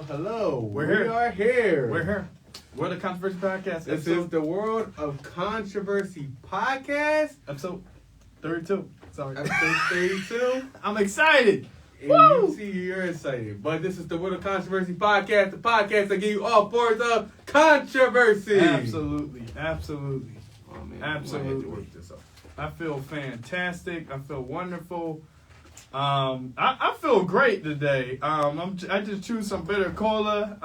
Hello. We're We here. are here. We're here. We're the Controversy Podcast. This is the World of Controversy Podcast. episode 32. Sorry. Episode 32. I'm excited. And Woo! you see you're excited. But this is the World of Controversy Podcast, the podcast that give you all forms of controversy. Absolutely. Absolutely. Oh, man. Absolutely. I might have to work this up. I feel fantastic. I feel wonderful. I feel great today. I just chewed some bitter cola.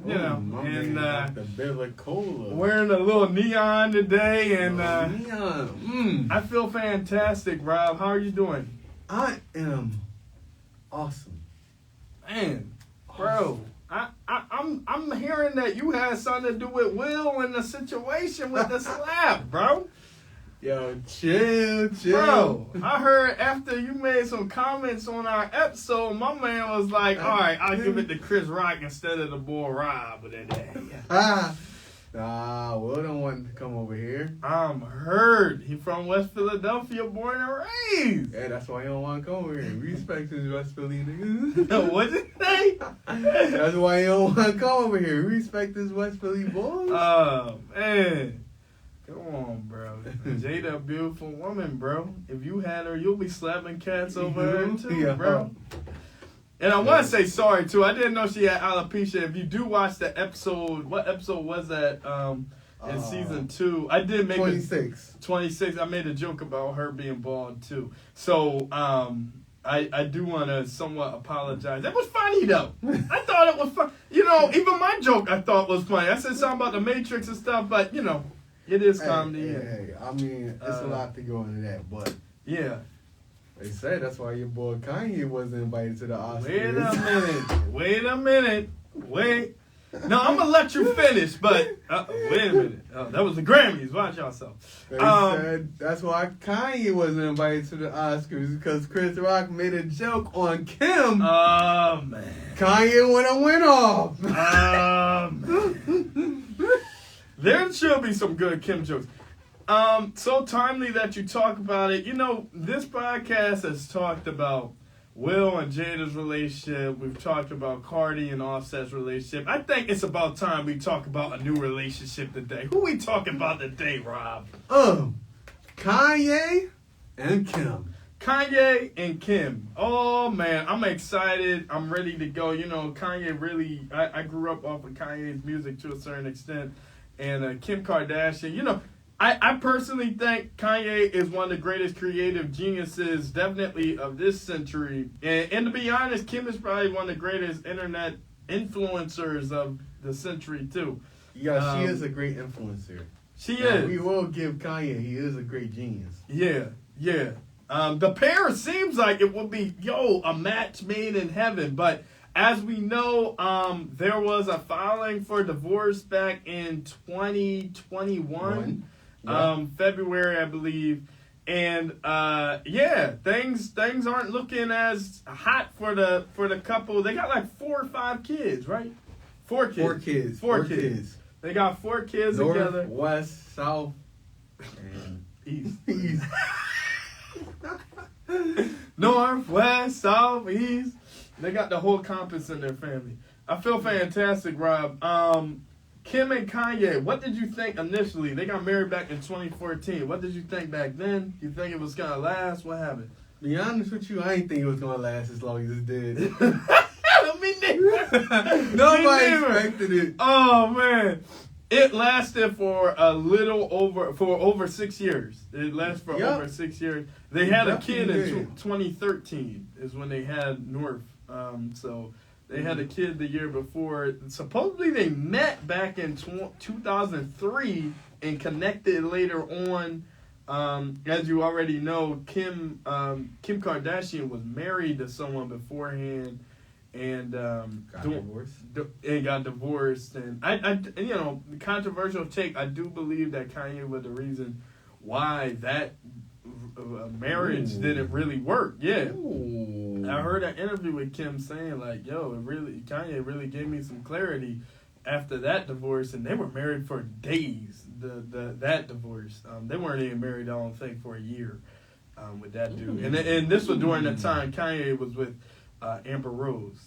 The bitter cola. Wearing a little neon today, and Neon. I feel fantastic. Rob, how are you doing? I am awesome. Man, bro, I'm hearing that you had something to do with Will and the situation with the slap, bro. Yo, chill. Bro, I heard after you made some comments on our episode, my man was like, all right, I'll give it to Chris Rock instead of the boy Rob today. Nah, Will don't want to come over here. I'm heard. He from West Philadelphia, born and raised. Yeah, that's why he don't want to come over here. Respect his West Philly niggas. What'd you say? That's why he don't want to come over here. Respect his West Philly boys. Oh, man. Come on, bro. Jada, a beautiful woman, bro. If you had her, you'll be slapping cats over her, too, Yeah. bro. And I want to say sorry, too. I didn't know she had alopecia. If you do watch the episode, what episode was that in season 2? I did make 26. 26. I made a joke about her being bald, too. So, I do want to somewhat apologize. It was funny, though. I thought it was fun. You know, even my joke I thought was funny. I said something about the Matrix and stuff, but, you know. It is comedy. Hey, I mean, it's a lot to go into that, but yeah. They say that's why your boy Kanye wasn't invited to the Oscars. Wait a minute. No, I'm gonna let you finish, but wait a minute. That was the Grammys. Watch yourself. They said that's why Kanye wasn't invited to the Oscars because Chris Rock made a joke on Kim. Oh man. Kanye went off. Man. There should be some good Kim jokes. So timely that you talk about it. You know, this podcast has talked about Will and Jada's relationship. We've talked about Cardi and Offset's relationship. I think it's about time we talk about a new relationship today. Who we talking about today, Rob? Kanye and Kim. Kanye and Kim. Oh, man. I'm excited. I'm ready to go. You know, Kanye really... I grew up off of Kanye's music to a certain extent. And Kim Kardashian, you know, I personally think Kanye is one of the greatest creative geniuses, definitely of this century. And to be honest, Kim is probably one of the greatest internet influencers of the century, too. Yeah, she is a great influencer. She is. We will give Kanye, he is a great genius. Yeah. The pair seems like it would be, a match made in heaven, but... As we know, there was a filing for divorce back in 2021, February, I believe, and things aren't looking as hot for the couple. They got like 4 or 5 kids, right? 4 kids. Four kids. They got 4 kids North, together. West, South, and East. North, West, South, East. They got the whole compass in their family. I feel fantastic, Rob. Kim and Kanye, what did you think initially? They got married back in 2014. What did you think back then? You think it was going to last? What happened? To be honest with you, I didn't think it was going to last as long as it did. Me neither. Nobody expected it. Oh, man. It lasted for over 6 years. It lasted for over 6 years. They had a kid in 2013 is when they had North. So they had a kid the year before. Supposedly they met back in 2003 and connected later on. As you already know, Kim Kardashian was married to someone beforehand and got divorced. And I controversial take. I do believe that Kanye was the reason why that marriage didn't really work. Yeah. Ooh. I heard an interview with Kim saying like, Kanye really gave me some clarity after that divorce, and they were married for days. That divorce, they weren't even married, I don't think, for a year. with that dude. And this was during the time Kanye was with Amber Rose.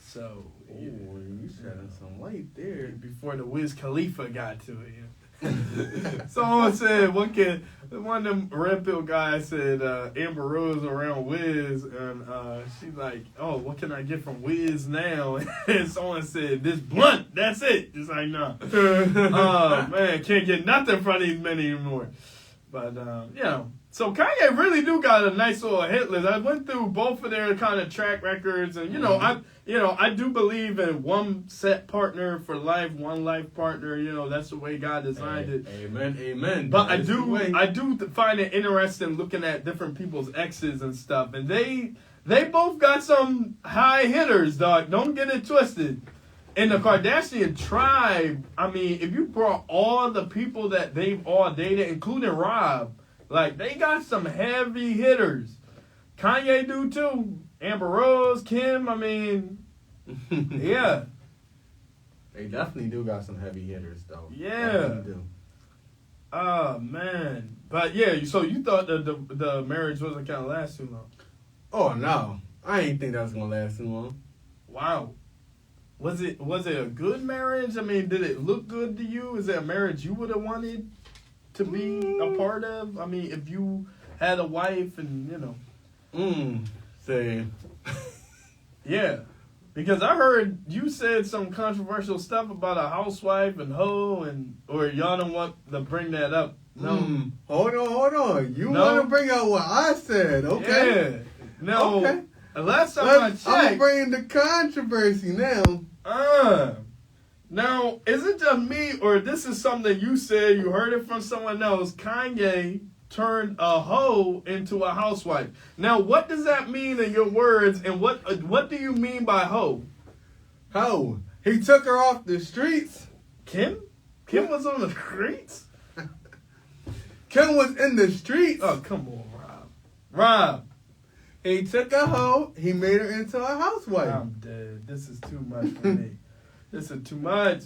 So you shedding some light there. Before the Wiz Khalifa got to it. Someone said one of them red pill guys said Amber Rose around Wiz, and she's like, oh, what can I get from Wiz now? And someone said, this blunt, that's it. It's like, nah. Oh man, can't get nothing from these men anymore. But so Kanye really do got a nice little hit list. I went through both of their kind of track records, and I do believe in one set partner for life, one life partner. That's the way God designed it. Amen. But I do find it interesting looking at different people's exes and stuff, and they both got some high hitters, dog. Don't get it twisted. In the Kardashian tribe, I mean, if you brought all the people that they've all dated, including Rob, like, they got some heavy hitters. Kanye do too. Amber Rose, Kim, I mean, yeah. They definitely do got some heavy hitters, though. Yeah. They do. Oh, man. But, yeah, so you thought that the marriage wasn't going to last too long? Oh, no. I ain't think that was going to last too long. Wow. Was it a good marriage? I mean, did it look good to you? Is it a marriage you would have wanted to be a part of? I mean, if you had a wife and, Say. Yeah. Because I heard you said some controversial stuff about a housewife and hoe, or y'all don't want to bring that up. No. Hold on. You want to bring out what I said, okay? Yeah. No. Okay. Last time I checked. I'm bringing the controversy now. Now, is it just me, or this is something you said, you heard it from someone else? Kanye turned a hoe into a housewife. Now, what does that mean in your words, and what do you mean by hoe? Hoe. He took her off the streets. Kim? Kim was on the streets? Kim was in the streets. Oh, come on, Rob. He took a hoe. He made her into a housewife. I'm dead. This is too much for me. This is too much.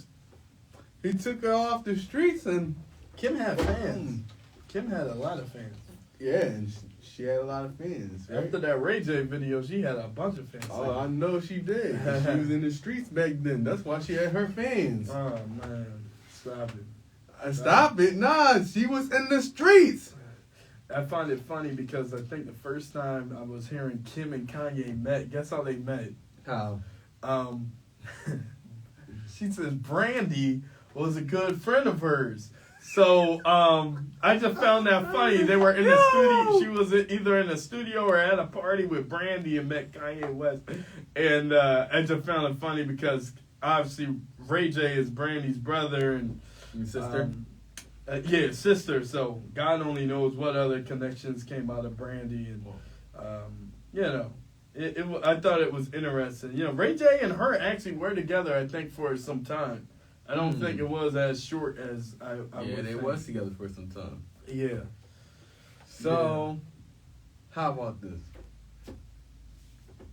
He took her off the streets, and Kim had fans. Kim had a lot of fans. Yeah, and she had a lot of fans. Right? After that Ray J video, she had a bunch of fans. Oh, I know she did. She was in the streets back then. That's why she had her fans. Oh, man. Stop it. Stop it. Nah, she was in the streets. I find it funny because I think the first time I was hearing Kim and Kanye met, guess how they met? How? She says Brandy was a good friend of hers. So I just found that funny. They were in the studio. She was either in the studio or at a party with Brandy and met Kanye West. And I just found it funny because obviously Ray J is Brandy's brother and sister. Sister. So God only knows what other connections came out of Brandy, and I thought it was interesting. Ray J and her actually were together, I think, for some time. I don't think it was as short as I would they think. was together for some time. Yeah. So, how about this?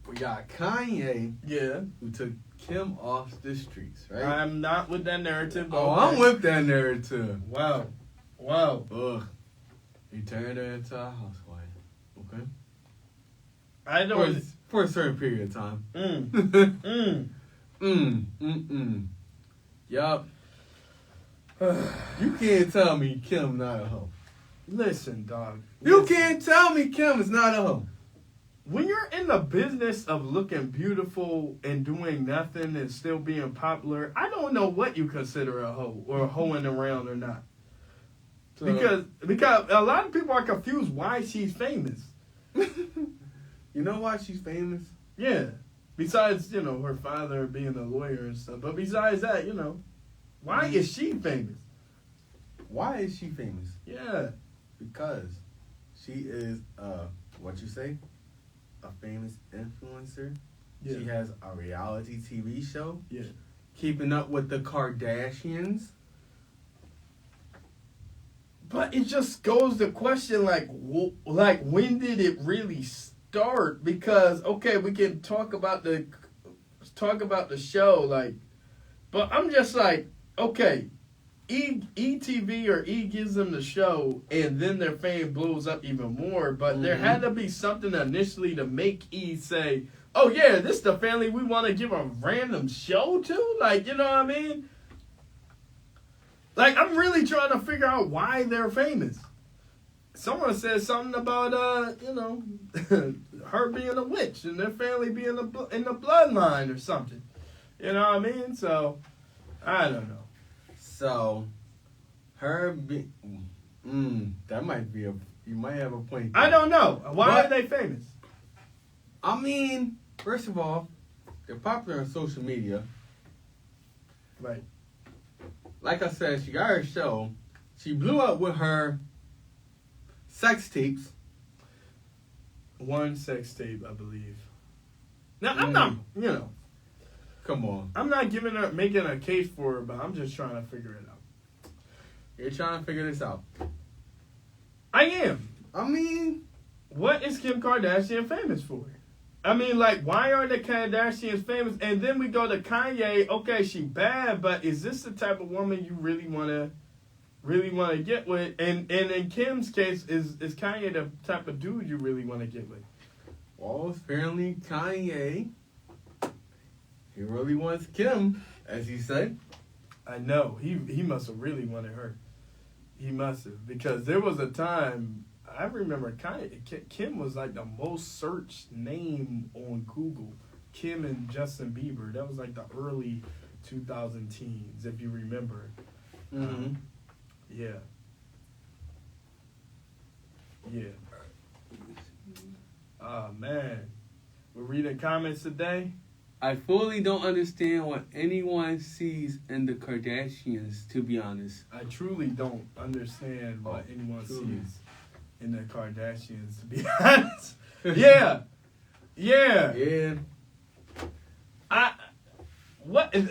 We got Kanye. Yeah. Who took Kim off the streets, right? I'm not with that narrative. Oh, okay. I'm with that narrative. Wow. Ugh. He turned her into a housewife. Okay. I know. For a certain period of time. Yup. You can't tell me Kim not a hoe. Listen, dog. You can't tell me Kim is not a hoe. When you're in the business of looking beautiful and doing nothing and still being popular, I don't know what you consider a hoe or hoeing around or not. So, because a lot of people are confused why she's famous. You know why she's famous? Yeah. Besides, her father being a lawyer and stuff. But besides that, why is she famous? Why is she famous? Yeah. Because she is, what you say? A famous influencer. Yeah. She has a reality TV show. Yeah. Keeping Up with the Kardashians. But it just goes to question, like when did it really start? Because, okay, we can talk about the show, but I'm just like, okay, ETV or E gives them the show, and then their fame blows up even more. But there had to be something initially to make E say, "Oh yeah, this is the family we want to give a random show to." Like, you know what I mean? Like, I'm really trying to figure out why they're famous. Someone said something about her being a witch and their family being in the bloodline or something. You know what I mean? So I don't know. So, that might be you might have a point there. I don't know. Why are they famous? I mean, first of all, they're popular on social media. Right. Like I said, she got her show. She blew up with her sex tapes. One sex tape, I believe. Now, I'm not, Come on. I'm not making a case for her, but I'm just trying to figure it out. You're trying to figure this out. I am. I mean, what is Kim Kardashian famous for? I mean, like, why are the Kardashians famous? And then we go to Kanye. Okay, she bad, but is this the type of woman you really want to get with? And in Kim's case, is Kanye the type of dude you really want to get with? Well, apparently Kanye, he really wants Kim, as he said. I know. He must have really wanted her. He must have. Because there was a time, I remember Kim was like the most searched name on Google. Kim and Justin Bieber. That was like the early 2000 teens, if you remember. Mm-hmm. Yeah. Yeah. Oh, man. We're reading comments today. I fully don't understand what anyone sees in the Kardashians, to be honest. I truly don't understand what anyone sees in the Kardashians, to be honest. Yeah.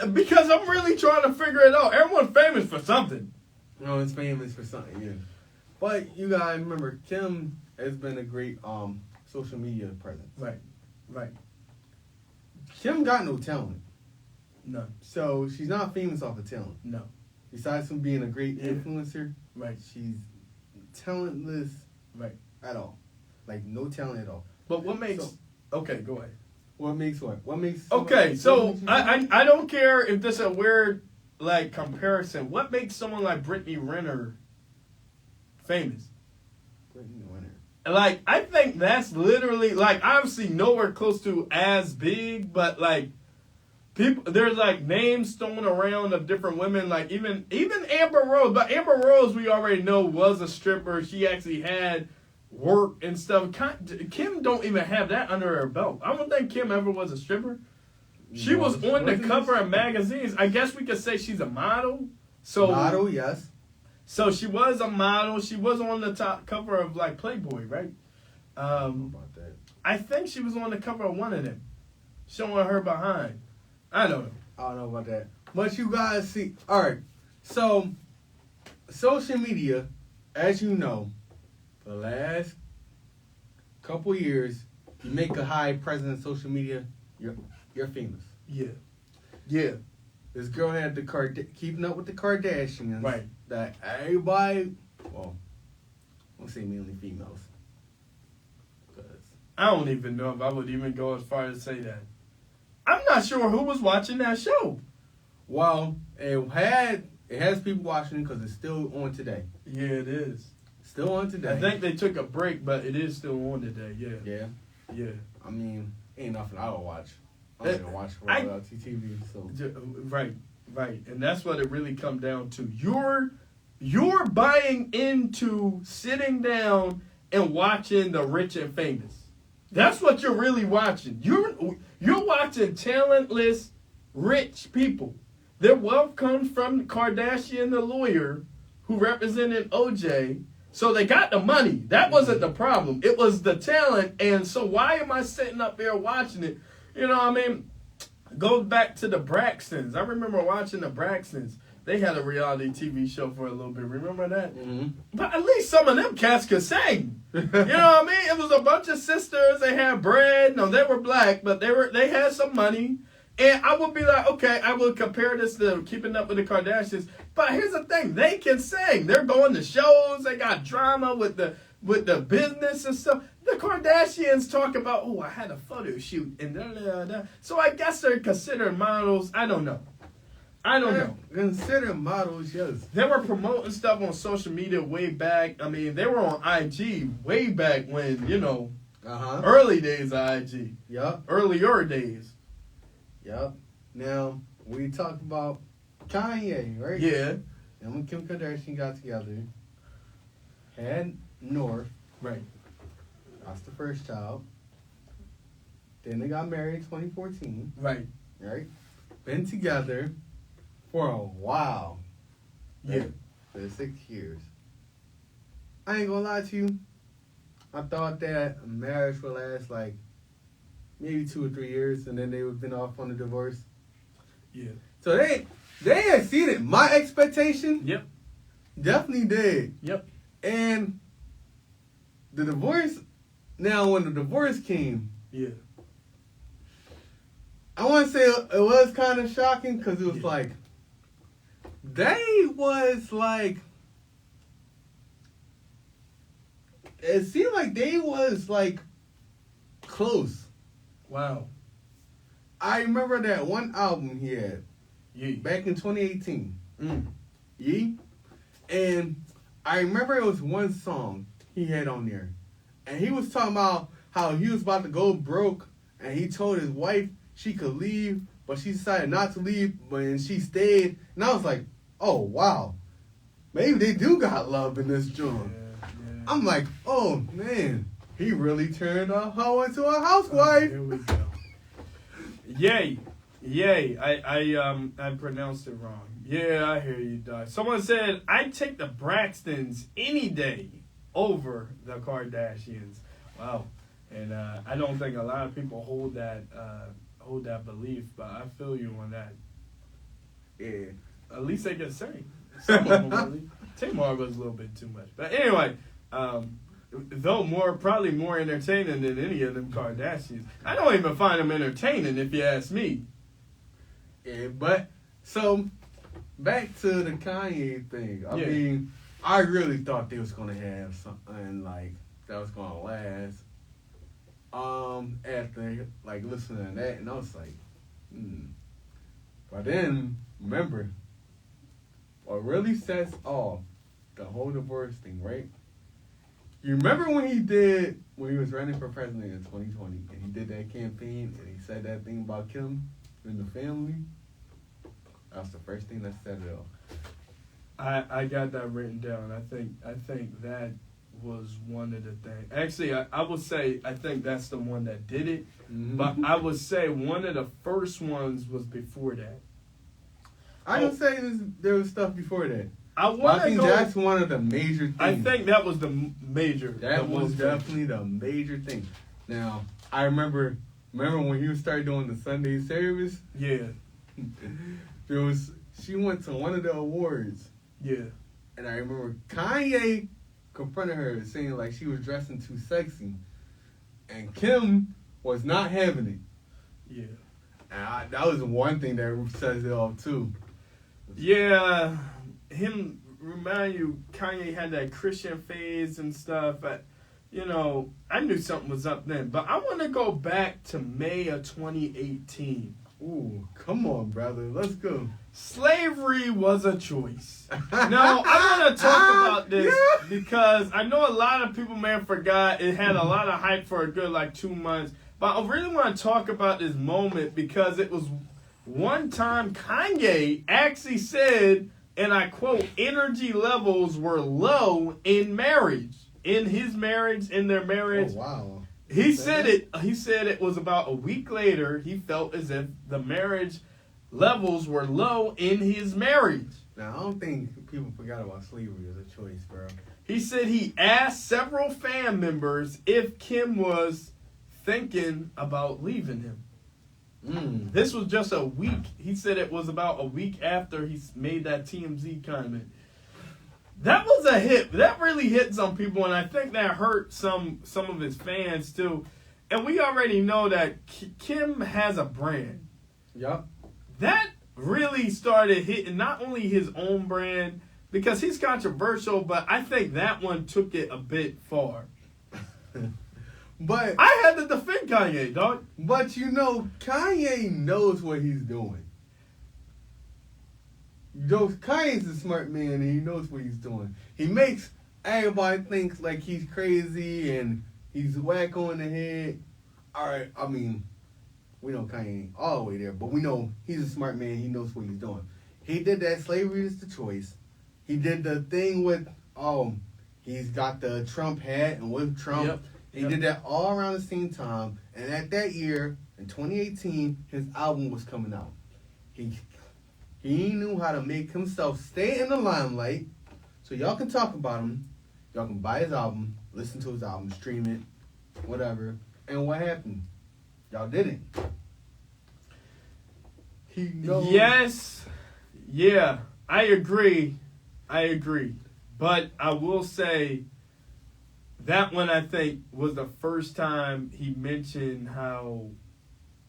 Because I'm really trying to figure it out. Everyone's famous for something. No, it's famous for something, yeah. But you gotta remember, Kim has been a great social media presence. Right. Kim got no talent. None. So she's not famous off of talent. No. Besides from being a great influencer, right, she's talentless, right, at all. Like, no talent at all. But what makes... okay, go ahead. What makes what? What makes... Okay, so I don't care if this is a weird, like, comparison. What makes someone like Brittany Renner famous? Brittany Renner. Like, I think that's literally, like, obviously nowhere close to as big, but, like, people, there's, like, names thrown around of different women, like, even Amber Rose. But Amber Rose, we already know, was a stripper. She actually had work and stuff. Kim don't even have that under her belt. I don't think Kim ever was a stripper. She was on the cover of magazines. I guess we could say she's a model. So model, yes. So she was a model. She was on the top cover of, like, Playboy, right? I don't know about that. I think she was on the cover of one of them, showing her behind. I don't know. I don't know about that. But you guys see, all right. So, social media, as you know, for the last couple years, you make a high presence on social media, you're famous. Yeah. This girl had keeping up with the Kardashians. Right. That everybody, well, I won't say mainly females. I don't even know if I would even go as far as say that. I'm not sure who was watching that show. Well, it has people watching it because it's still on today. Yeah, it is. Still on today. I think they took a break, but it is still on today. Yeah. I mean, ain't nothing I would watch. I don't even watch reality TV. So right, and that's what it really come down to. You're buying into sitting down and watching the rich and famous. That's what you're really watching. You're watching talentless, rich people. Their wealth comes from Kardashian, the lawyer, who represented OJ. So they got the money. That wasn't the problem. It was the talent. And so why am I sitting up there watching it? You know what I mean? Goes back to the Braxtons. I remember watching the Braxtons. They had a reality TV show for a little bit. Remember that? Mm-hmm. But at least some of them cats could sing. You know what I mean? It was a bunch of sisters. They had bread. No, they were black, but they had some money. And I would be like, okay, I will compare this to Keeping Up with the Kardashians. But here's the thing. They can sing. They're going to shows. They got drama with the business and stuff. The Kardashians talk about, oh, I had a photo shoot. And da. So I guess they're considered models. I don't know. Considered models, yes. They were promoting stuff on social media way back. I mean, they were on IG way back when, early days of IG. Yup. Earlier days. Yup. Now, we talked about Kanye, right? Yeah. And when Kim Kardashian got together, had North. Right. That's the first child. Then they got married in 2014. Right. Right? Been together for a while. Yeah. Right? For 6 years. I ain't gonna lie to you. I thought that a marriage would last like maybe 2 or 3 years, and then they would have been off on a divorce. Yeah. So they exceeded my expectation. Yep. Definitely did. Yep. And the divorce, now when the divorce came, yeah, I want to say it was kind of shocking because it was like, they was like, it seemed like they was like close. Wow. I remember that one album he had Yeah. back in 2018. Yeah. And I remember it was one song he had on there. And he was talking about how he was about to go broke and he told his wife she could leave, but she decided not to leave, but she stayed. And I was like, oh, wow. Maybe they do got love in this joint. Yeah. I'm like, oh, man. He really turned a hoe into a housewife. Here we go. Yay. I pronounced it wrong. Yeah, I hear you, Doc. Someone said, I'd take the Braxtons any day over the Kardashians. Wow. And I don't think a lot of people hold that belief, but I feel you on that. Yeah. At least they can sing. Some of them really. Tamar was a little bit too much. But anyway, though probably more entertaining than any of them Kardashians. I don't even find them entertaining if you ask me. Yeah, but so back to the Kanye thing. I mean, I really thought they was gonna have something like that was gonna last. After like listening to that, and I was like, But then remember, what really sets off the whole divorce thing, right? You remember when he was running for president in 2020, and he did that campaign, and he said that thing about Kim and the family? That's the first thing that set it off. I got that written down. I think that was one of the things. Actually, I would say I think that's the one that did it. Mm-hmm. But I would say one of the first ones was before that. I don't say there was stuff before that. I think that's one of the major things. I think that was the major. That was definitely the major thing. Now, I remember when he started doing the Sunday service? Yeah. She went to one of the awards. Yeah. And I remember Kanye confronted her saying like she was dressing too sexy. And Kim was not having it. Yeah. And that was one thing that sets it off too. Yeah. Kanye had that Christian phase and stuff. But, I knew something was up then. But I want to go back to May of 2018. Ooh, come on, brother. Let's go. Slavery was a choice. Now, I want to talk about this because I know a lot of people may have forgot. It had a lot of hype for a good 2 months. But I really want to talk about this moment because it was one time Kanye actually said, and I quote, energy levels were low in marriage. In his marriage, in their marriage. Oh, wow. He said it was about a week later, he felt as if the marriage levels were low in his marriage. Now, I don't think people forgot about slavery as a choice, bro. He said he asked several fan members if Kim was thinking about leaving him. This was just a week. He said it was about a week after he made that TMZ comment. That was a hit. That really hit some people, and I think that hurt some of his fans too. And we already know that Kim has a brand. Yup. That really started hitting not only his own brand, because he's controversial, but I think that one took it a bit far. But I had to defend Kanye, dog. But Kanye knows what he's doing. Kanye's a smart man and he knows what he's doing. He makes everybody think like he's crazy and he's whack on the head. Alright, I mean, we know Kanye ain't all the way there, but we know he's a smart man, he knows what he's doing. He did that slavery is the choice. He did the thing with he's got the Trump hat and with Trump. Yep. He did that all around the same time. And at that year, in 2018, his album was coming out. He knew how to make himself stay in the limelight so y'all can talk about him. Y'all can buy his album, listen to his album, stream it, whatever. And what happened? Y'all didn't. He knows. Yes. Yeah, I agree. But I will say that one, I think, was the first time he mentioned how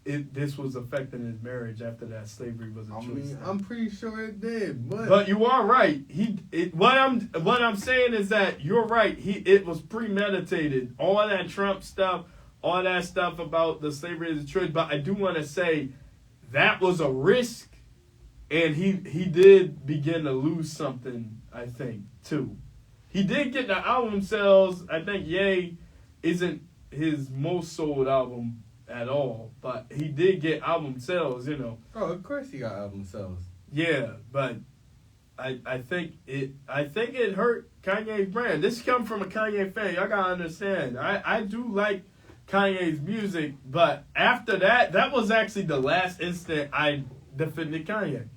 this was affecting his marriage after that slavery was a choice. I mean, I'm pretty sure it did, but you are right. What I'm saying is that you're right. It was premeditated. All that Trump stuff, all that stuff about the slavery is a choice. But I do want to say that was a risk, and he did begin to lose something, I think, too. He did get the album sales. I think Ye isn't his most sold album at all, but he did get album sales, Oh, of course he got album sales. Yeah, but I think it hurt Kanye's brand. This comes from a Kanye fan. Y'all gotta understand. I do like Kanye's music, but after that was actually the last instant I defended Kanye.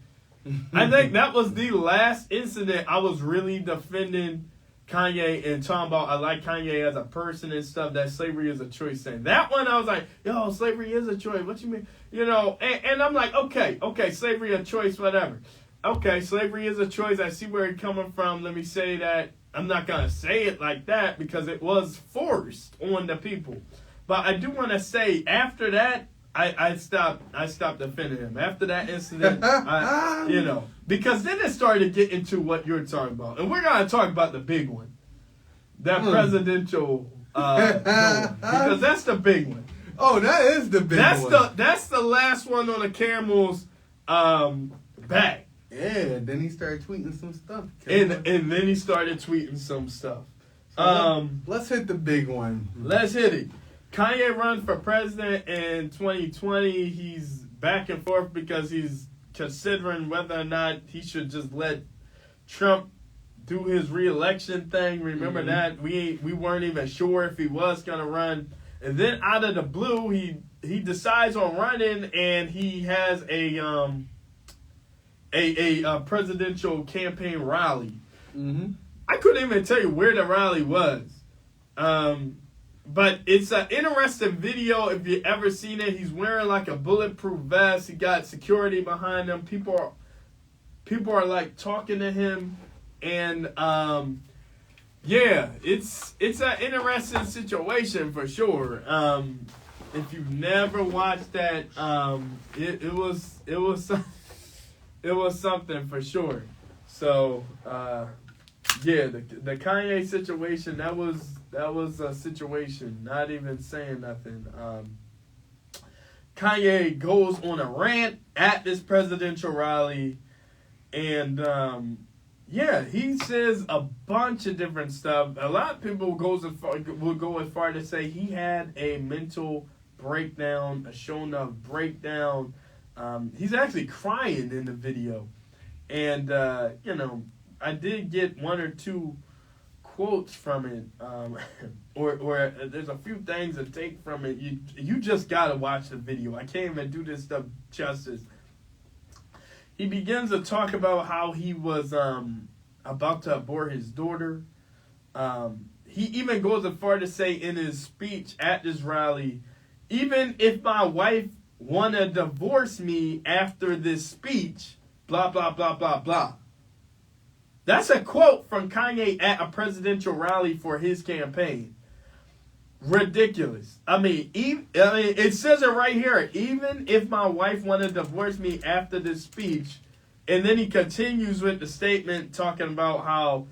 I think that was the last incident I was really defending Kanye and talking about I like Kanye as a person and stuff, that slavery is a choice thing. That one I was like, yo, slavery is a choice. What you mean? And I'm like, okay, slavery a choice, whatever. Okay, slavery is a choice. I see where it's coming from. Let me say that. I'm not going to say it like that because it was forced on the people. But I do want to say after that, I stopped defending him. After that incident, because then it started to get into what you're talking about. And we're going to talk about the big one. That presidential because that's the big one. Oh, that is the big one. That's the last one on the camel's back. Yeah, then he started tweeting some stuff. And then he started tweeting some stuff. So let's hit the big one. Let's hit it. Kanye runs for president in 2020. He's back and forth because he's considering whether or not he should just let Trump do his re-election thing. Remember that? We weren't even sure if he was going to run. And then out of the blue, he decides on running, and he has a presidential campaign rally. Mm-hmm. I couldn't even tell you where the rally was. But it's an interesting video if you ever seen it. He's wearing like a bulletproof vest. He got security behind him. People are like talking to him, and it's an interesting situation for sure. If you've never watched that, it was something for sure. So the Kanye situation, that was a situation. Not even saying nothing. Kanye goes on a rant at this presidential rally, and he says a bunch of different stuff. A lot of people will go as far to say he had a mental breakdown, a shown up breakdown. He's actually crying in the video, and I did get one or two quotes from it, or there's a few things to take from it. You just gotta watch the video. I can't even do this stuff justice. He begins to talk about how he was about to abort his daughter. He even goes as far to say in his speech at this rally, even if my wife wanna divorce me after this speech, blah blah blah blah blah. That's a quote from Kanye at a presidential rally for his campaign. ridiculous. I mean, it says it right here. Even if my wife wanted to divorce me after this speech, and then he continues with the statement talking about how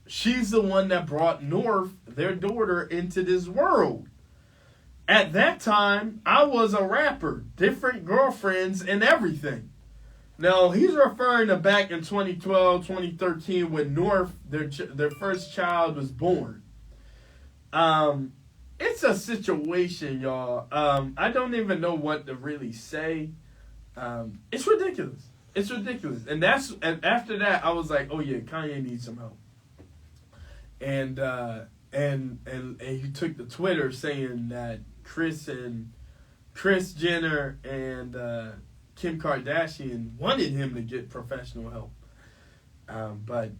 she's the one that brought North, their daughter, into this world. At that time, I was a rapper, different girlfriends and everything. Now, he's referring to back in 2012, 2013 when North, their first child, was born. It's a situation, y'all. I don't even know what to really say. It's ridiculous. It's ridiculous. And after that, I was like, oh yeah, Kanye needs some help. And he took to Twitter saying that Kris Jenner and Kim Kardashian wanted him to get professional help. But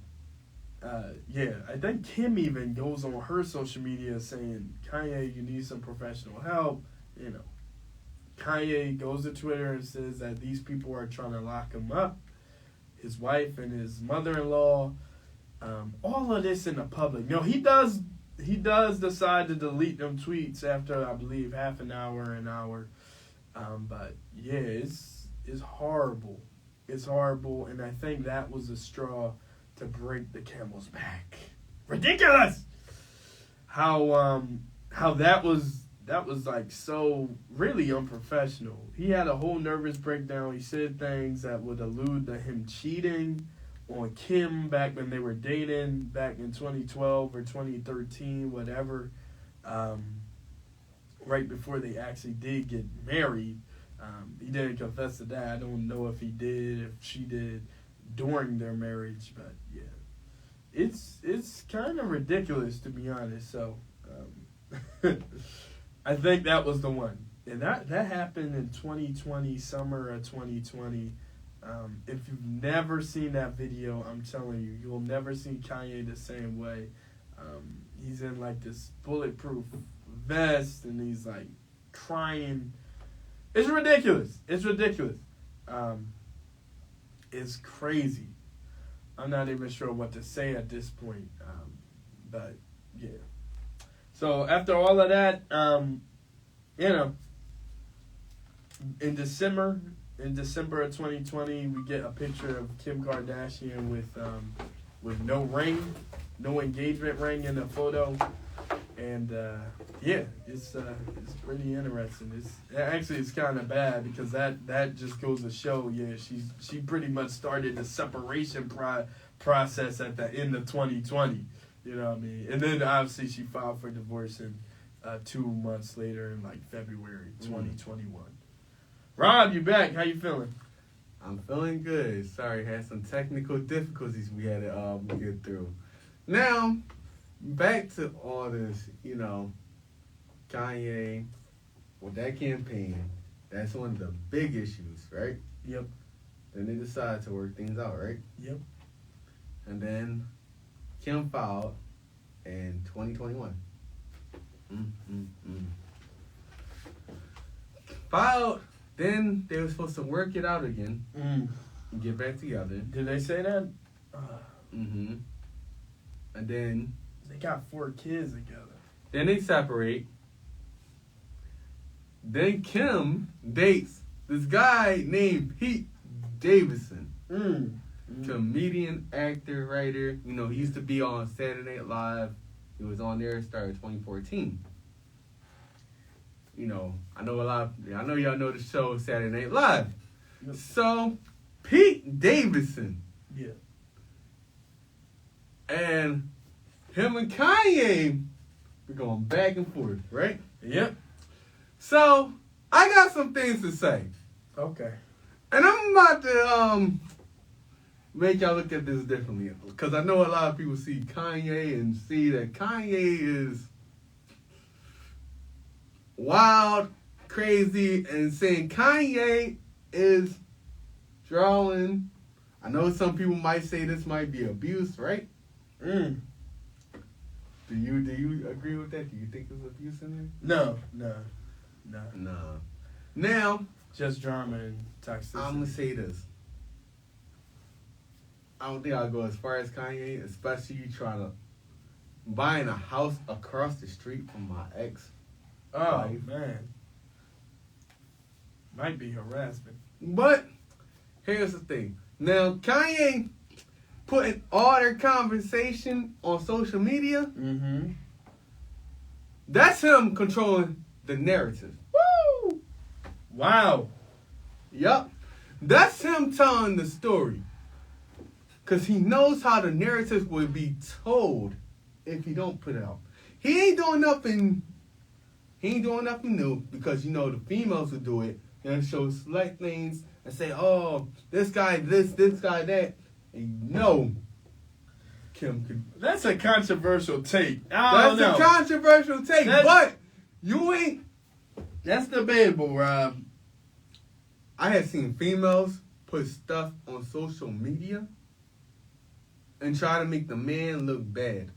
I think Kim even goes on her social media saying, Kanye, you need some professional help. You know, Kanye goes to Twitter and says that these people are trying to lock him up, his wife and his mother-in-law. All of this in the public. You know, he does decide to delete them tweets after, I believe, half an hour. But yeah, it's horrible. It's horrible, and I think that was a straw to break the camel's back. Ridiculous. How that was like so really unprofessional. He had a whole nervous breakdown. He said things that would allude to him cheating on Kim back when they were dating back in 2012 or 2013, whatever, right before they actually did get married. He didn't confess to that. I don't know if he did, if she did during their marriage, but yeah, it's kind of ridiculous, to be honest. So I think that was the one, and that happened in 2020, summer of 2020. If you've never seen that video, I'm telling you, you'll never see Kanye the same way. He's in like this bulletproof vest, and he's like crying. It's ridiculous. It's ridiculous. It's crazy. I'm not even sure what to say at this point. But yeah. So after all of that, you know, in December of 2020, we get a picture of Kim Kardashian with no ring, no engagement ring in the photo, and it's pretty interesting. It's kind of bad because that just goes to show, she pretty much started the separation process at the end of 2020. You know what I mean? And then obviously she filed for divorce in 2 months later in like February 2021. Rob, you back? How you feeling? I'm feeling good. Sorry, had some technical difficulties we had to get through. Now, back to all this, you know, Kanye, with that campaign, that's one of the big issues, right? Yep. Then they decided to work things out, right? Yep. And then Kim filed in 2021. Filed. Then they were supposed to work it out again and get back together. Did they say that? And then they got 4 kids together. Then they separate. Then Kim dates this guy named Pete Davidson. Comedian, actor, writer. You know, he used to be on Saturday Night Live. He was on there, started 2014. You know, I know y'all know the show Saturday Night Live. Yep. So, Pete Davidson. Yeah. And him and Kanye, we're going back and forth, right? Yep. So, I got some things to say. Okay. And I'm about to make y'all look at this differently. Because I know a lot of people see Kanye and see that Kanye is wild, crazy, and saying Kanye is drawing. I know some people might say this might be abuse, right? Do you agree with that? Do you think there's abuse in there? No. Now, just drama and toxicity. I'm gonna say this. I don't think I'll go as far as Kanye, especially trying to buying a house across the street from my ex. Oh, man. Might be harassment. But here's the thing. Now, Kanye putting all their conversation on social media, Mm-hmm. that's him controlling the narrative. Woo! Wow. Yup. That's him telling the story. Because he knows how the narrative will be told if he don't put it out. He ain't doing nothing new because, the females will do it and show select things and say, oh, this guy this guy that. And Kim could. That's a controversial take. I don't know. That's a controversial take, but you ain't. That's debatable, Rob. I have seen females put stuff on social media and try to make the man look bad.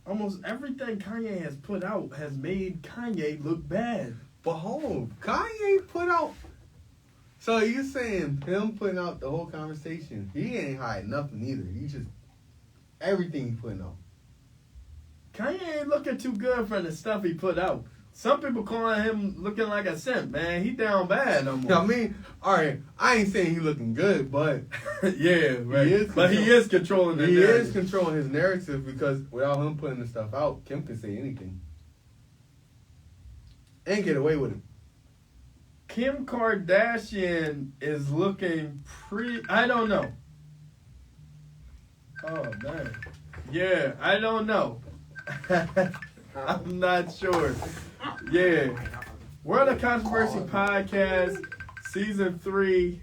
Almost everything Kanye has put out has made Kanye look bad. But hold, Kanye put out. So you saying him putting out the whole conversation? He ain't hiding nothing either. He just everything he putting out. Kanye ain't looking too good for the stuff he put out. Some people calling him looking like a simp, man. He down bad no more. I mean, all right, I ain't saying he looking good, but yeah, right. He is controlling the narrative. He is controlling his narrative because without him putting the stuff out, Kim can say anything and get away with it. Kim Kardashian is looking I don't know. Oh, man. Yeah, I don't know. I'm not sure. Yeah. World of Controversy Podcast, Season 3,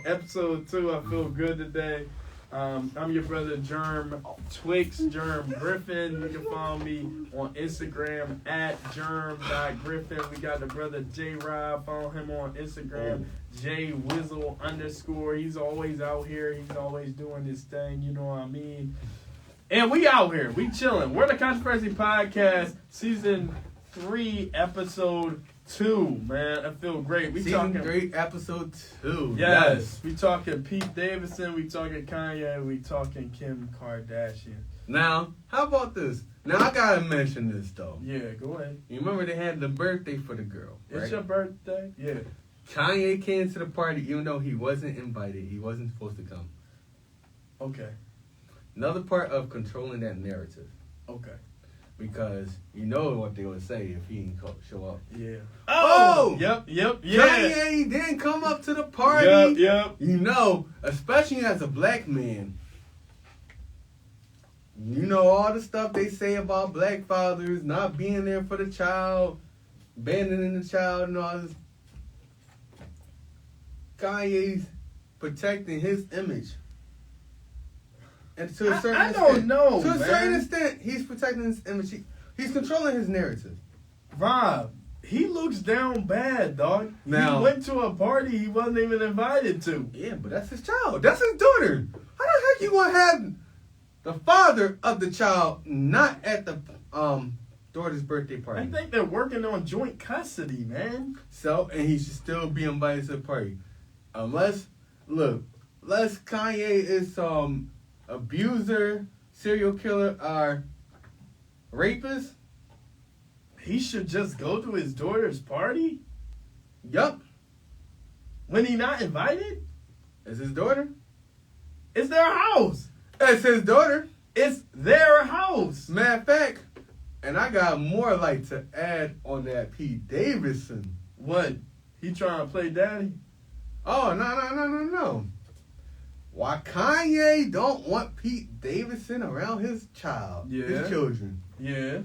Episode 2. I feel good today. I'm your brother Germ, Twix Germ Griffin. You can follow me on Instagram at germ.griffin. We got the brother J Rob. Follow him on Instagram, JWizzle_. He's always out here. He's always doing his thing. You know what I mean? And we out here. We chilling. We're the Controversy Podcast, Season 3, Episode 2, man. I feel great. We Season 3, Episode 2. Yes. We talking Pete Davidson. We talking Kanye. We talking Kim Kardashian. Now, how about this? Now, I gotta mention this, though. Yeah, go ahead. You remember they had the birthday for the girl, right? It's your birthday? Yeah. Kanye came to the party even though he wasn't invited. He wasn't supposed to come. Okay. Another part of controlling that narrative. Okay. Because you know what they would say if he didn't show up. Yeah. Oh! Yep. Yeah. Kanye didn't come up to the party. Yep. You know, especially as a black man. You know all the stuff they say about black fathers not being there for the child, abandoning the child and all this. Kanye's protecting his image. And to a certain extent, don't know, to a man. certain extent, he's protecting his image. He's controlling his narrative. Rob, he looks down bad, dog. Now, he went to a party he wasn't even invited to. Yeah, but that's his child. That's his daughter. How the heck you gonna have the father of the child not at the daughter's birthday party? I think they're working on joint custody, man. So, and he should still be invited to the party. Unless Kanye is abuser, serial killer, or rapist. He should just go to his daughter's party? Yup. When he not invited? It's his daughter. It's their house. It's his daughter. It's their house. Matter of fact, and I got more like to add on that Pete Davidson. What? He trying to play daddy? Oh, no. Why Kanye don't want Pete Davidson around his children. Yeah.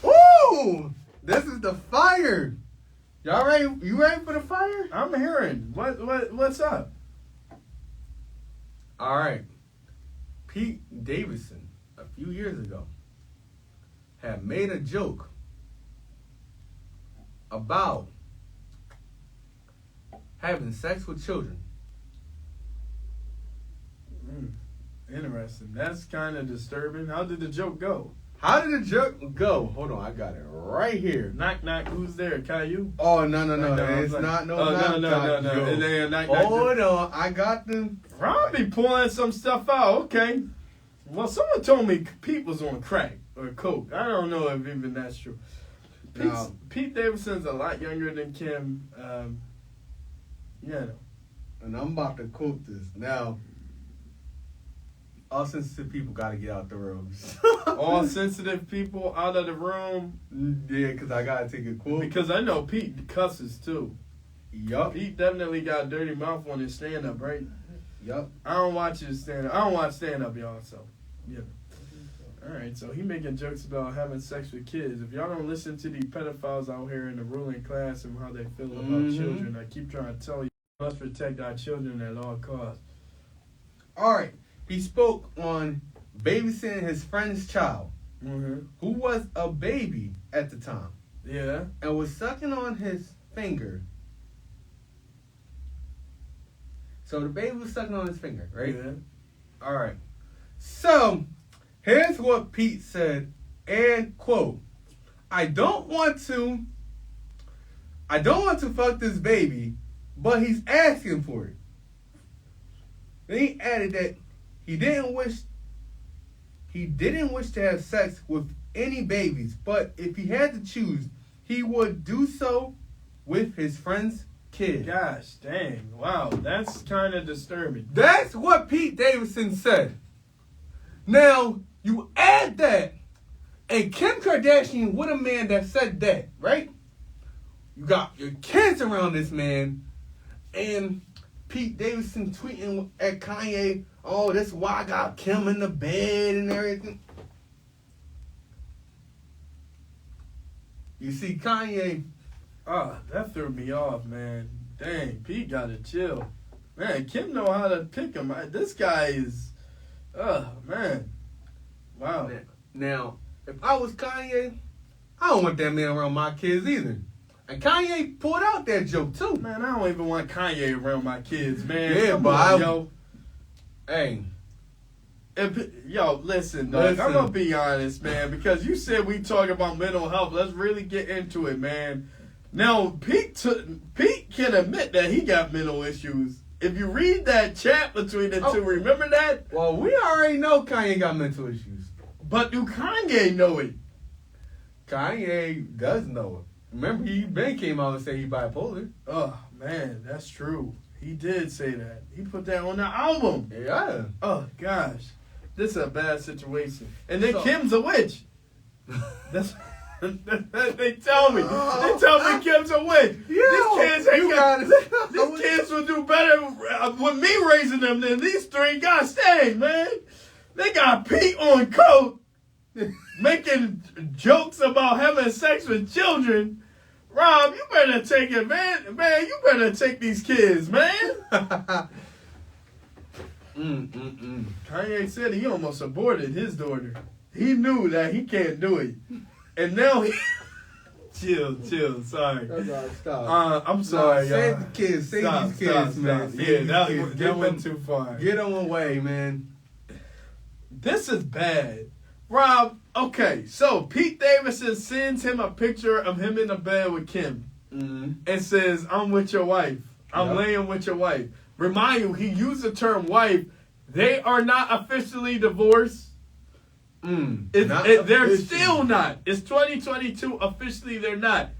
Ooh! This is the fire. Y'all ready? You ready for the fire? I'm hearing. What's up? All right. Pete Davidson, a few years ago, had made a joke about having sex with children. Interesting. That's kind of disturbing. How did the joke go? How did the joke go? Hold on, I got it right here. Knock, knock. Who's there? Caillou? Oh, no. It's Not no knock, knock. knock. Hold on, I got them. Rob be pulling some stuff out. Okay. Well, someone told me Pete was on crack or coke. I don't know if even that's true. Pete Davidson's a lot younger than Kim. And I'm about to quote this. Now, all sensitive people got to get out the room. All sensitive people out of the room? Yeah, because I got to take a quote. Because I know Pete cusses, too. Yup. Pete definitely got a dirty mouth on his stand-up, right? Yup. I don't watch his stand-up. I don't watch stand-up, y'all, so, yeah. All right, so he making jokes about having sex with kids. If y'all don't listen to these pedophiles out here in the ruling class and how they feel about children, I keep trying to tell you, we must protect our children at all costs. All right. He spoke on babysitting his friend's child, who was a baby at the time. Yeah. And was sucking on his finger. So the baby was sucking on his finger, right? Yeah. All right. So here's what Pete said, and quote, I don't want to fuck this baby, but he's asking for it. Then he added that he didn't wish to have sex with any babies, but if he had to choose, he would do so with his friend's kid. Gosh, dang. Wow, that's kind of disturbing. That's what Pete Davidson said. Now, you add that, and Kim Kardashian with a man that said that, right? You got your kids around this man, and Pete Davidson tweeting at Kanye, oh, that's why I got Kim in the bed and everything. You see, Kanye... that threw me off, man. Dang, Pete gotta chill. Man, Kim know how to pick him. This guy is... man. Wow. Now, if I was Kanye, I don't want that man around my kids either. And Kanye pulled out that joke too. Man, I don't even want Kanye around my kids, man. Yeah, but yo. Hey. Yo, listen, dog. I'm gonna be honest, man, because you said we talk about mental health. Let's really get into it, man. Now, Pete can admit that he got mental issues. If you read that chat between the two, remember that? Well, we already know Kanye got mental issues. But do Kanye know it? Kanye does know it. Remember, he came out and said he bipolar. Oh, man, that's true. He did say that. He put that on the album. Yeah. Oh, gosh. This is a bad situation. And then Kim's a witch. That's they tell me. They tell me Kim's a witch. These kids will do better with me raising them than these three guys. Dang, man. They got Pete on coke making jokes about having sex with children. Rob, you better take it, man. Man, you better take these kids, man. Kanye said he almost aborted his daughter. He knew that he can't do it. And now he... Chill, sorry. Stop. I'm sorry, y'all. Save the kids. Save these kids, man. Yeah, that went too far. Get them away, man. This is bad. Rob, okay, so Pete Davidson sends him a picture of him in the bed with Kim and says, I'm with your wife. I'm laying with your wife. Remind you, he used the term wife. They are not officially divorced. They're still not. It's 2022. Officially, they're not.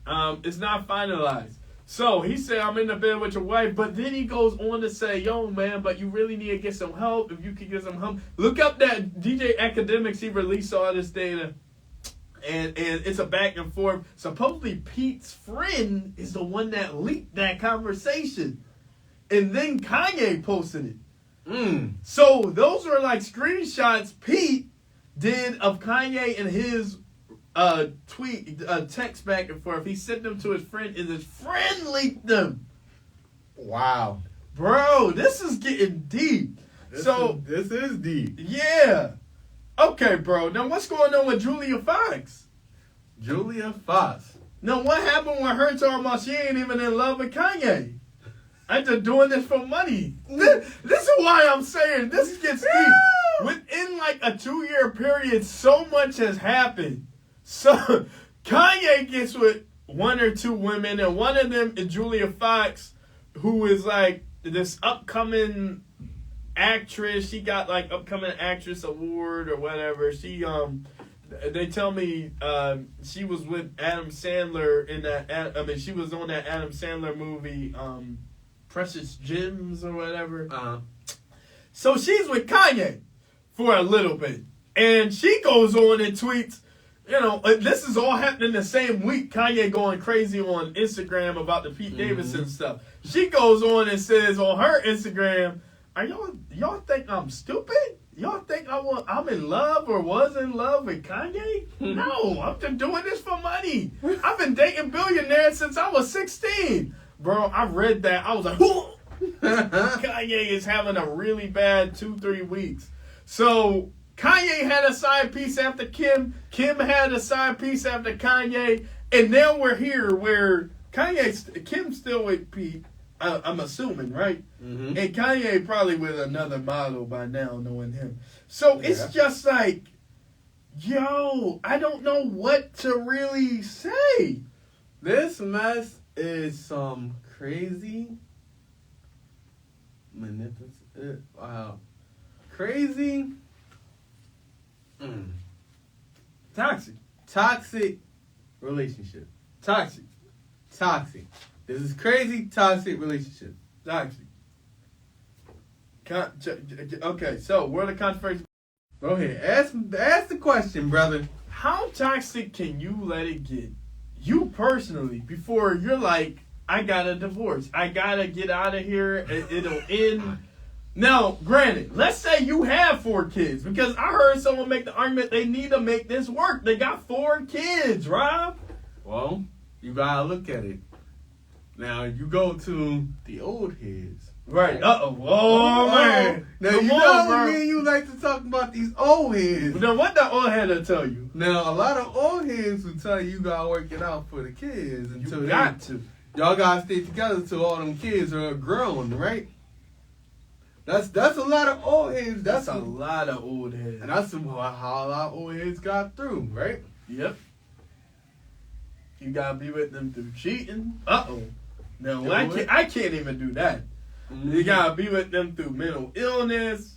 It's not finalized. So he said, I'm in the bed with your wife. But then he goes on to say, yo, man, but you really need to get some help. If you could get some help. Look up that DJ Academics. He released all this data. And it's a back and forth. Supposedly, Pete's friend is the one that leaked that conversation. And then Kanye posted it. So those are like screenshots Pete did of Kanye and his text back and forth. He sent them to his friend, and his friend leaked them. Wow, bro, this is getting deep. This is deep. Yeah. Okay, bro. Now what's going on with Julia Fox? Julia Fox. Now what happened with her talking about she ain't even in love with Kanye? I'm just doing this for money. This is why I'm saying this gets deep. Within like a 2-year period, so much has happened. So Kanye gets with 1 or 2 women, and one of them is Julia Fox, who is like this upcoming actress. She got like upcoming actress award or whatever. She they tell me she was with Adam Sandler in that. I mean, she was on that Adam Sandler movie, Precious Gems or whatever. So she's with Kanye for a little bit, and she goes on and tweets. You know, this is all happening the same week. Kanye going crazy on Instagram about the Pete Davidson stuff. She goes on and says on her Instagram, "Are y'all think I'm stupid? Y'all think I'm in love or was in love with Kanye? No, I'm just doing this for money. I've been dating billionaires since I was 16." Bro, I read that. I was like, whoa. Kanye is having a really bad 2-3 weeks. So Kanye had a side piece after Kim. Kim had a side piece after Kanye. And now we're here where Kim's still with Pete. I'm assuming, right? Mm-hmm. And Kanye probably with another model by now, knowing him. So it's just like, yo, I don't know what to really say. This mess is some crazy, magnificent, crazy, toxic relationship. Toxic. This is crazy, toxic relationship. Toxic. Okay, so where the controversy? Go ahead. Ask the question, brother. How toxic can you let it get? You personally, before you're like, I got a divorce. I gotta get out of here. It'll end. Now, granted, let's say you have 4 kids. Because I heard someone make the argument they need to make this work. They got 4 kids, Rob. Well, you gotta look at it. Now, you go to the old heads. Right. Oh, man. Now, you know me and you like to talk about these old heads. Now, what the old head will tell you? Now, a lot of old heads will tell you gotta work it out for the kids. You got to. Y'all gotta stay together till all them kids are grown, right? That's a lot of old heads. That's a lot of old heads. And that's how a lot of old heads got through, right? Yep. You gotta be with them through cheating. No, I can't even do that. Mm-hmm. You gotta be with them through mental illness.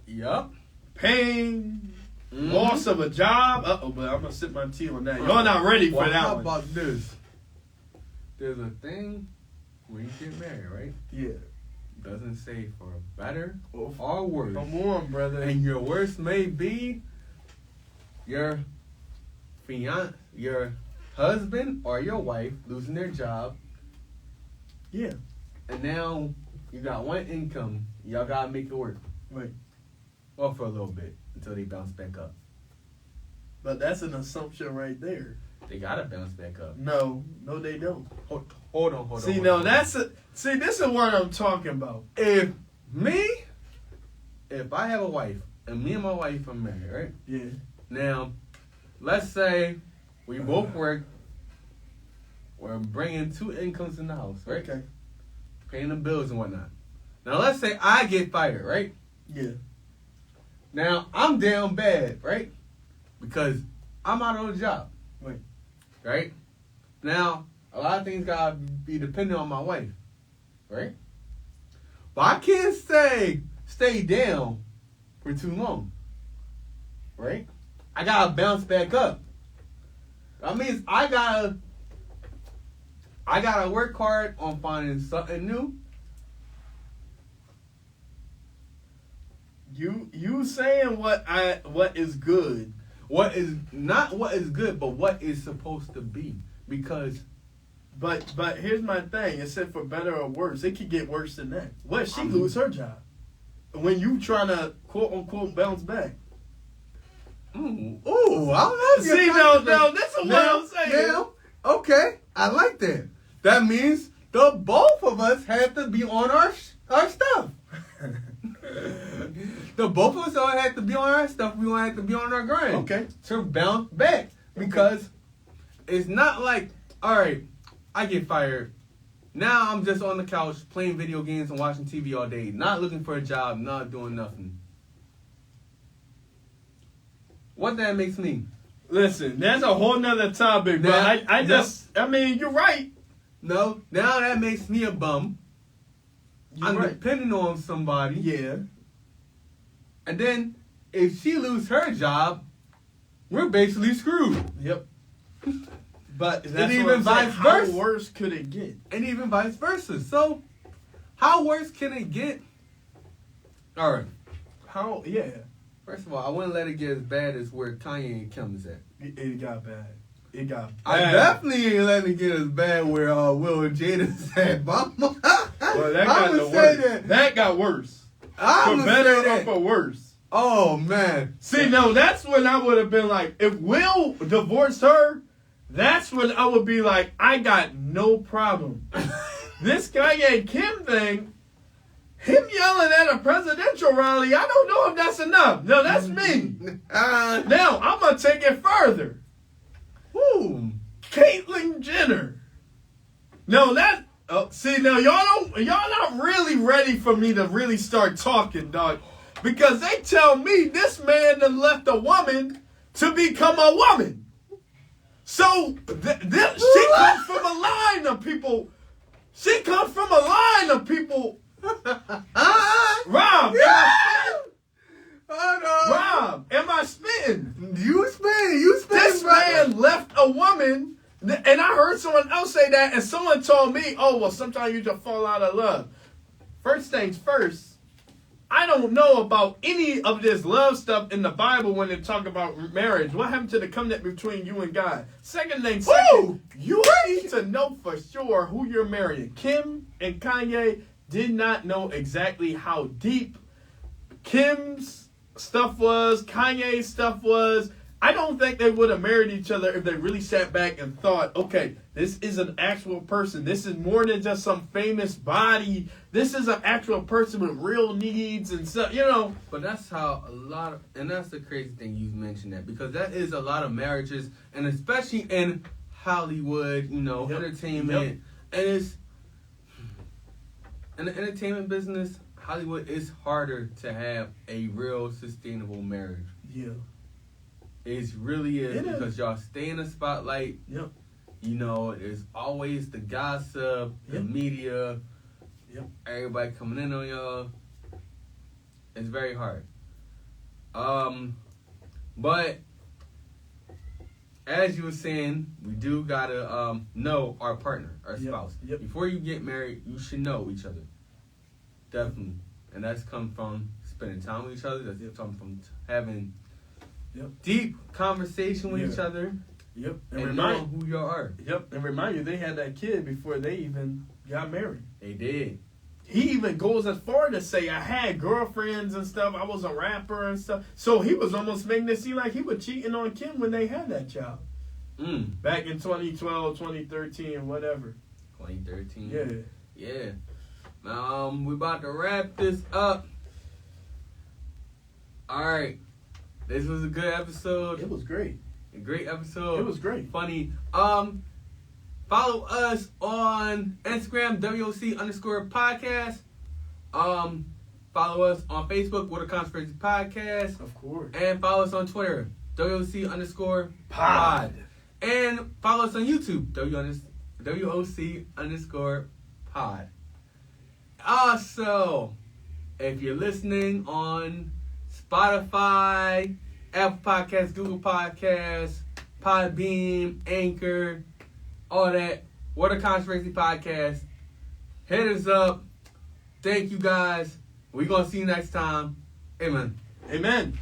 Yep. Pain. Mm-hmm. Loss of a job. But I'm gonna sip my tea on that. Y'all not ready for that how one. How about this? There's a thing when you get married, right? Yeah. Doesn't say for better or worse. Come on, brother. And your worst may be your husband or your wife losing their job. Yeah. And now you got one income. Y'all gotta make it work. Right. Well, for a little bit until they bounce back up. But that's an assumption right there. They gotta bounce back up. No, they don't. Hold on. See, this is what I'm talking about. If I have a wife and me and my wife are married, right? Yeah. Now, let's say we both work. We're bringing 2 incomes in the house, right? Okay. Paying the bills and whatnot. Now, let's say I get fired, right? Yeah. Now, I'm down bad, right? Because I'm out of a job. Right? Now, a lot of things gotta be dependent on my wife. Right? But I can't stay down for too long. Right? I gotta bounce back up. That means I gotta work hard on finding something new. You saying what is good. What is not what is good, but what is supposed to be. Because But here's my thing. It said for better or worse. It could get worse than that. What if she lose her job? When you trying to quote unquote bounce back. I don't know. See, no, that's what I'm saying. Now, okay, I like that. That means the both of us have to be on our stuff. The both of us all have to be on our stuff. We all have to be on our grind. Okay. To bounce back. Because it's not like, all right, I get fired Now I'm just on the couch playing video games and watching TV all day, not looking for a job, not doing nothing. What that makes me? Listen, that's a whole nother topic, but I mean, you're right. No, now that makes me a bum. I'm depending on somebody. Yeah. And then, if she loses her job, we're basically screwed. Yep. But that's even vice versa. How worse could it get? And even vice versa. So, how worse can it get? All right. How? Yeah. First of all, I wouldn't let it get as bad as where Kanye and Kim is at. It got bad. It got bad. I definitely ain't letting it get as bad where Will and Jada's at. Well, that got the worse. That got worse. I'm for better or for worse. Oh, man. See, no, that's when I would have been like, if Will divorced her, that's when I would be like, I got no problem. This Kanye Kim thing, him yelling at a presidential rally, I don't know if that's enough. No, that's me. Now, I'm going to take it further. Who? Caitlyn Jenner. No, that... see, now, y'all not really ready for me to really start talking, dog. Because they tell me this man done left a woman to become a woman. So, she comes from a line of people. She comes from a line of people. Rob, Rob, am I spitting? You spitting. This man left a woman, and I heard someone else say that, and someone told me, oh, well, sometimes you just fall out of love. First things first, I don't know about any of this love stuff in the Bible when they talk about marriage. What happened to the covenant between you and God? Second thing, you need to know for sure who you're marrying. Kim and Kanye did not know exactly how deep Kim's stuff was, Kanye's stuff was. I don't think they would have married each other if they really sat back and thought, okay, this is an actual person. This is more than just some famous body. This is an actual person with real needs and stuff, you know. But that's how and that's the crazy thing you mentioned that, because that is a lot of marriages, and especially in Hollywood, entertainment. And it's, in the entertainment business, Hollywood, it's harder to have a real sustainable marriage. Yeah. It really is, because y'all stay in the spotlight. Yep. There's always the gossip, the media, everybody coming in on y'all. It's very hard. But as you were saying, we do gotta know our partner, our spouse. Yep. Before you get married, you should know each other. Definitely. And that's come from spending time with each other. That's come from having deep conversation with each other. Yep. And know who you are. Yep. And remind you, they had that kid before they even got married. They did. He even goes as far to say, I had girlfriends and stuff. I was a rapper and stuff. So he was almost making it seem like he was cheating on Kim when they had that child. Back in 2012, 2013, whatever. 2013? Yeah. We're about to wrap this up. All right. This was a good episode. It was great. A great episode. It was great. Funny. Follow us on Instagram, WOC_podcast. Follow us on Facebook, What a Conspiracy Podcast. Of course. And follow us on Twitter, WOC_pod. And follow us on YouTube, WOC_pod. Also, if you're listening on Spotify, Apple Podcasts, Google Podcasts, Podbean, Anchor, all that, What a Conspiracy Podcast. Hit us up. Thank you guys. We're going to see you next time. Amen. Amen.